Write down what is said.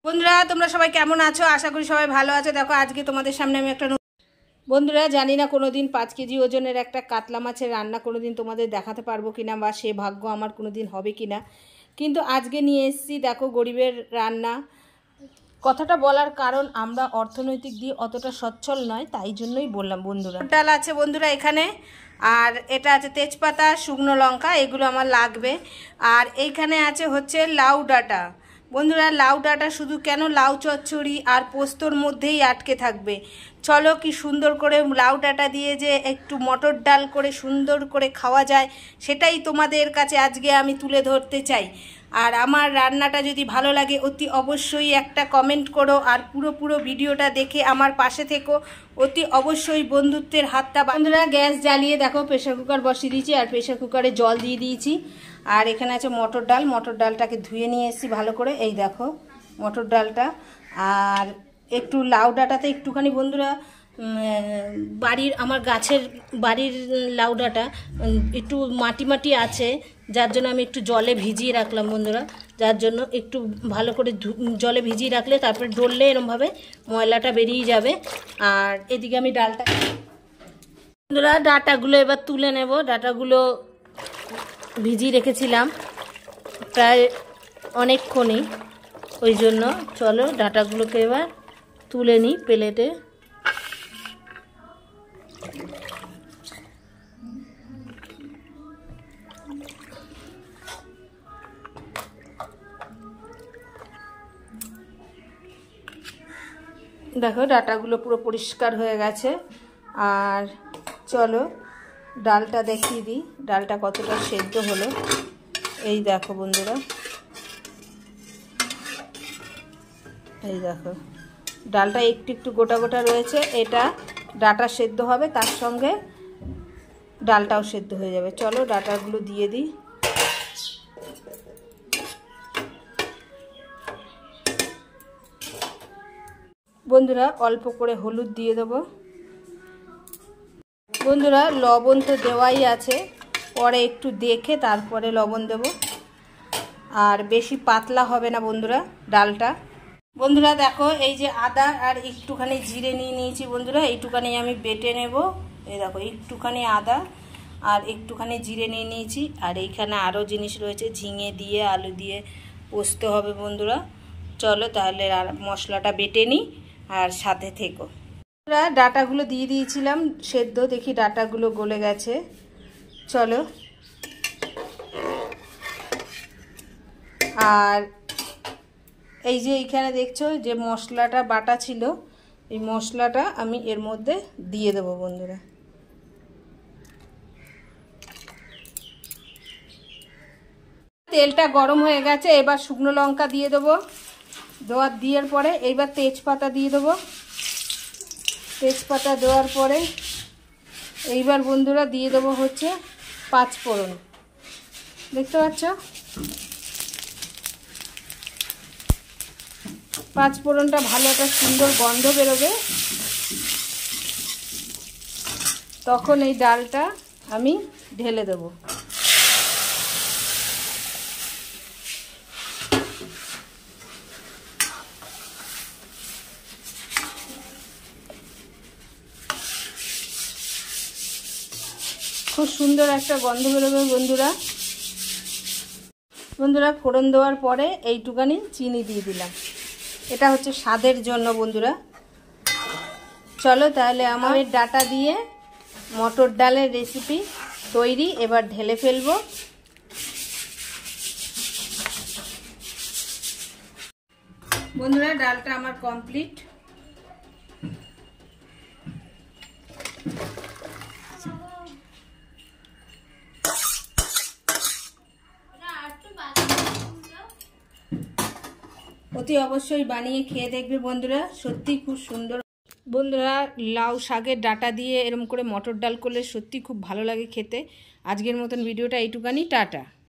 বন্ধুরা তোমরা সবাই কেমন আছো? আশা করি সবাই ভালো আছো। দেখো আজকে তোমাদের সামনে আমি একটা বন্ধুরা জানি না কোনোদিন 5 কেজি ওজনের একটা কাতলা মাছের রান্না কোনোদিন তোমাদের দেখাতে পারবো কিনা বা সে ভাগ্য আমার কোনোদিন হবে কিনা, কিন্তু আজকে নিয়ে এসেছি। দেখো গরিবের রান্না। কথাটা বলার কারণ আমরা অর্থনৈতিক দিয়ে অতটা সচ্ছল নয়, তাই জন্যই বললাম বন্ধুরা। ডাল আছে বন্ধুরা এখানে, আর এটা আছে তেজপাতা, শুকনো লঙ্কা, এগুলো আমার লাগবে। আর এইখানে আছে হচ্ছে লাউ ডাঁটা। বন্ধুরা লাউ ডাঁটা শুধু কেন, লাউ চচ্চড়ি আর পোস্তর মধ্যেই আটকে থাকবে। চলো কি সুন্দর করে লাউ ডাঁটা দিয়ে যে একটু মটর ডাল করে সুন্দর করে খাওয়া যায়, সেটাই তোমাদের কাছে আজকে আমি তুলে ধরতে চাই। আর আমার রান্নাটা যদি ভালো লাগে অতি অবশ্যই একটা কমেন্ট করো, আর পুরো ভিডিওটা দেখে আমার পাশে থেকো। অতি অবশ্যই বন্ধুত্বের হাতটা। বন্ধুরা গ্যাস জ্বালিয়ে দেখো প্রেশার কুকার বসিয়ে দিয়েছি, আর প্রেশার কুকারে জল দিয়ে দিয়েছি। আর এখানে আছে মটর ডাল, মটর ডালটাকে ধুয়ে নিয়ে এসেছি ভালো করে। এই দেখো মটর ডালটা। আর একটু লাউ ডাঁটাতে একটুখানি বন্ধুরা আমার গাছের বাড়ির লাউ ডাঁটা একটু মাটি আছে, যার জন্য আমি একটু জলে ভিজিয়ে রাখলাম বন্ধুরা। যার জন্য একটু ভালো করে জলে ভিজিয়ে রাখলে তারপরে ডললে এরমভাবে ময়লাটা বেরিয়ে যাবে। আর এদিকে আমি ডালটা বন্ধুরা ডাঁটাগুলো এবার তুলে নেব। ডাঁটাগুলো ভিজিয়ে রেখেছিলাম প্রায় অনেকক্ষণই, ওই জন্য চলো ডাঁটাগুলোকে এবার তুলে নিই প্লেটে। দেখো ডাঁটাগুলো পুরো পরিষ্কার হয়ে গেছে। আর চলো ডালটা দেখিয়ে দিই, ডালটা কতটা সেদ্ধ হলো। এই দেখো বন্ধুরা, এই দেখো ডালটা একটু গোটা গোটা রয়েছে। এটা ডাঁটা সেদ্ধ হবে, তার সঙ্গে ডালটাও সেদ্ধ হয়ে যাবে। চলো ডাঁটাগুলো দিয়ে দিই। বন্ধুরা অল্প করে হলুদ দিয়ে দেবো। বন্ধুরা লবণ তো দেওয়াই আছে, পরে একটু দেখে তারপরে লবণ দেব। আর বেশি পাতলা হবে না বন্ধুরা ডালটা। বন্ধুরা দেখো এই যে আদা আর একটুখানি জিরে নিয়ে নিয়েছি বন্ধুরা, এইটুখানি আমি বেটে নেব। এই দেখো একটুখানি আদা আর একটুখানি জিরে নিয়ে নিয়েছি। আর এইখানে আরও জিনিস রয়েছে, ঝিঙে দিয়ে আলু দিয়ে পোস্ত হবে বন্ধুরা। চলো তাহলে মশলাটা বেটে নিই আর সাথে থেকো। ডাঁটাগুলো দিয়ে দিয়েছিলাম সেদ্ধ, দেখি ডাঁটাগুলো গলে গেছে। চলো আর এই যে এইখানে দেখছো যে মশলাটা বাটা ছিল, এই মশলাটা আমি এর মধ্যে দিয়ে দেবো বন্ধুরা। তেলটা গরম হয়ে গেছে, এবার শুকনো লঙ্কা দিয়ে দেবো। দেওয়ার পরে এইবার তেজপাতা দিয়ে দেবো। তেজপাতা দেওয়ার পরে এইবার বন্ধুরা দিয়ে দেবো হচ্ছে 5 ফোড়ন। দেখতে পাচ্ছ 5 ফোড়নটা ভালো একটা সুন্দর গন্ধ বেরোবে, তখন এই ডালটা আমি ঢেলে দেবো। খুব সুন্দর একটা গন্ধ বেরোবে বন্ধুরা। বন্ধুরা ফোড়ন দেওয়ার পরে এইটুখানি চিনি দিয়ে দিলাম, এটা হচ্ছে স্বাদের জন্য বন্ধুরা। চলো তাহলে আমার ডাঁটা দিয়ে মটর ডালের রেসিপি তৈরি, এবার ঢেলে ফেলবো। বন্ধুরা ডালটা আমার কমপ্লিট। অতি অবশ্যই বানিয়ে খেয়ে দেখবে বন্ধুরা, সত্যি খুব সুন্দর। বন্ধুরা লাউ শাকের ডাঁটা দিয়ে এরকম করে মটর ডাল করলে সত্যি খুব ভালো লাগে খেতে। আজকের মতন ভিডিওটা এইটুকানি, টাটা।